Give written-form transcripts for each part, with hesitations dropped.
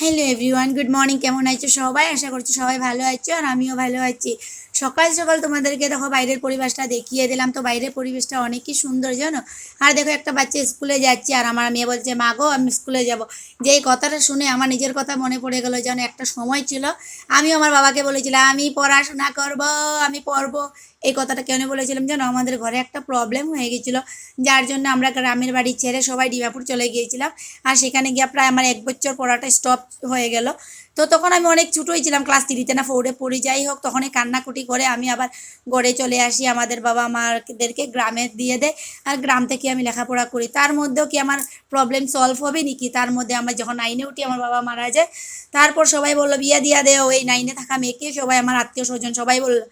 Hello everyone, good morning. কেমন আছো সবাই? আশা করছি সবাই ভালো আছো আর আমিও ভালো আছি। সকাল সকাল তোমাদেরকে দেখো বাইরের পরিবেশটা দেখিয়ে দিলাম। তো বাইরের পরিবেশটা অনেকই সুন্দর জানো। আর দেখো একটা বাচ্চা স্কুলে যাচ্ছে আর আমার মেয়ে বলছে মা গো আমি স্কুলে যাব। যেই কথাটা শুনে আমার নিজের কথা মনে পড়ে গেলো। যেন একটা সময় ছিল আমিও আমার বাবাকে বলেছিলাম আমি পড়াশোনা করব, আমি পড়বো। এই কথাটা কেন বলেছিলাম জানো? আমাদের ঘরে একটা প্রবলেম হয়ে গেছিলো, যার জন্য আমরা গ্রামের বাড়ি ছেড়ে সবাই ডিমাপুর চলে গিয়েছিলাম। আর সেখানে গিয়ে প্রায় আমার 1 বছর পড়াটা স্টপ হয়ে গেল। তো তখন আমি অনেক ছোটোই ছিলাম, ক্লাস 3-তে না 4-এ পড়ি। যাই হোক, তখনই কান্নাকুটি করে আমি আবার গড়ে চলে আসি। আমাদের বাবা মাদেরকে গ্রামে দিয়ে দেয় আর গ্রাম থেকে আমি লেখাপড়া করি। তার মধ্যেও কি আমার প্রবলেম সলভ হবে নাকি? তার মধ্যে আমার যখন 9-এ উঠি আমার বাবা মারা যায়। তারপর সবাই বললো বিয়া দিয়া দেও এই 9-এ থাকা মেয়েকে। সবাই আমার আত্মীয় স্বজন সবাই বললো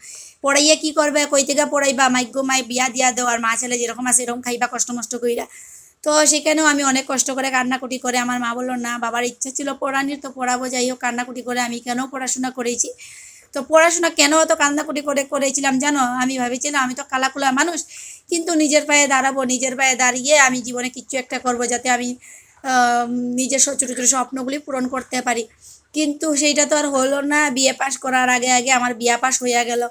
পড়াইয়া কি করবে, কই থেকে পড়াইবা, মাইগ্য মাই বিয়া দিয়া দেও, আর মা ছেলে যেরকম আছে এরকম খাইবা কষ্ট মষ্ট কইরা। তো সেখানেও আমি অনেক কষ্ট করে কান্নাকুটি করে আমার মা বললো না বাবার ইচ্ছা ছিল পড়ানির, তো পড়াবো। যাই হোক, কান্নাকুটি করে আমি কেন পড়াশোনা করেছি। তো পড়াশোনা কেন অত কান্নাকুটি করে করেছিলাম জানো? আমি ভেবেছিলাম আমি তো কালাকুলা মানুষ, কিন্তু নিজের পায়ে দাঁড়াবো, নিজের পায়ে দাঁড়িয়ে আমি জীবনে কিচ্ছু একটা করব, যাতে আমি নিজের ছোটো ছোটো স্বপ্নগুলি পূরণ করতে পারি। কিন্তু সেইটা তো আর হলো না। বিয়ে পাস করার আগে আগে আমার বিয়া পাস হইয়া গেল।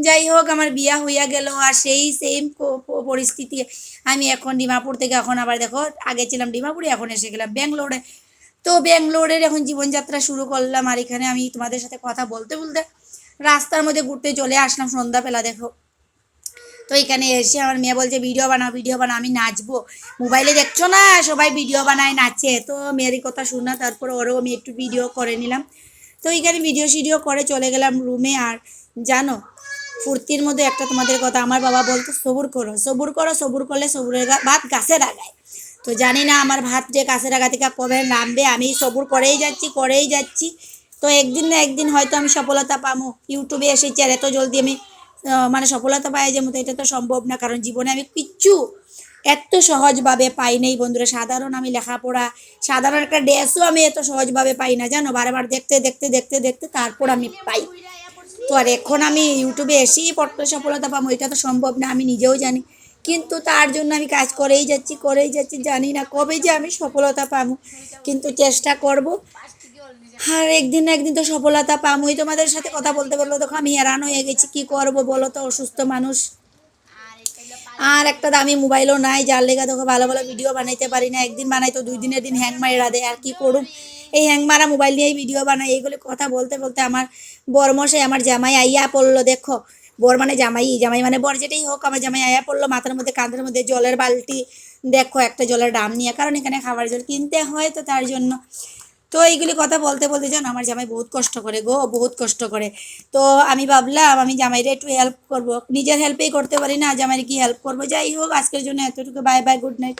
যাই হোক, আমার বিয়া হইয়া গেল আর সেই সেম পরিস্থিতি। আমি এখন ডিমাপুর থেকে এখন আবার দেখো, আগে ছিলাম ডিমাপুরে, এখন এসে গেলাম ব্যাঙ্গালোরে। তো ব্যাঙ্গালোরের এখন জীবনযাত্রা শুরু করলাম। আর এখানে আমি তোমাদের সাথে কথা বলতে বলতে রাস্তার মধ্যে ঘুরতে চলে আসলাম সন্ধ্যাবেলা দেখো। তো এখানে এসে আমার মেয়ে বলছে ভিডিও বানাও ভিডিও বানাও, আমি নাচবো। মোবাইলে দেখছো না সবাই ভিডিও বানায় নাচে, তো মেয়েরই কথা শোনা, তারপর ওরও আমি একটু ভিডিও করে নিলাম। তো এইখানে ভিডিও সিডিও করে চলে গেলাম রুমে। আর জানো, ফুর্তির মধ্যে একটা তোমাদের কথা, আমার বাবা বলতো সবুর করো সবুর করো, সবুর করলে সবুরের ভাত গাছে লাগায়। তো জানি না আমার ভাত যে গাছের আগা থেকে কবে নামবে, আমি সবুর করেই যাচ্ছি করেই যাচ্ছি। তো একদিন না একদিন হয়তো আমি সফলতা পাবো। ইউটিউবে এসেছি আর এত জলদি আমি মানে সফলতা পাই যে মতো, এটা তো সম্ভব না, কারণ জীবনে আমি কিচ্ছু এত সহজভাবে পাই নাই বন্ধুরা। সাধারণ আমি লেখাপড়া, সাধারণ একটা ড্রেসও আমি এত সহজভাবে পাই না জানো। বারবার দেখতে দেখতে দেখতে দেখতে তারপর আমি পাই। তো আর এখন আমি ইউটিউবে এসেই পড়তে সফলতা পাবো, এটা তো সম্ভব না, আমি নিজেও জানি। কিন্তু তার জন্য আমি কাজ করেই যাচ্ছি করেই যাচ্ছি, জানি না কবে যে আমি সফলতা পাবো, কিন্তু চেষ্টা করব। আর একদিন না একদিন তো সফলতা পাবোই। তোমাদের সাথে কথা বলতে বলতে দেখো আমি হেরান হয়ে গেছি, কি করব বলো তো, অসুস্থ মানুষ। আর একটা দামি মোবাইলও নাই, যার লেগে দেখো ভালো ভালো ভিডিও বানাইতে পারি না। একদিন বানাই তো 2 দিনের দিন হ্যাং মারা দেয়। আর কি করুম, এই হ্যাং মারা মোবাইল নিয়েই ভিডিও বানাই। এইগুলি কথা বলতে বলতে আমার বরমশাই, আমার জামাই আইয়া পড়লো দেখো। বর মানে জামাই, জামাই মানে বর যেটাই হোক, আমার জামাই আইয়া পড়লো মাথার মধ্যে কাঁধের মধ্যে জলের বালতি। দেখো একটা জলের ড্রাম নিয়ে, কারণ এখানে খাবার জল কিনতে হয়, তো তার জন্য। তো এইগুলি কথা বলতে বলতে জানো আমার জামাই বহুত কষ্ট করে গো, বহুত কষ্ট করে। তো আমি ভাবলাম আমি জামাইরে একটু হেল্প করব, নিজের হেল্পেই করতে পারি না, জামাইরে কি হেল্প করবো। যাই হোক, আজকের জন্য এতটুকু। Bye bye, good night.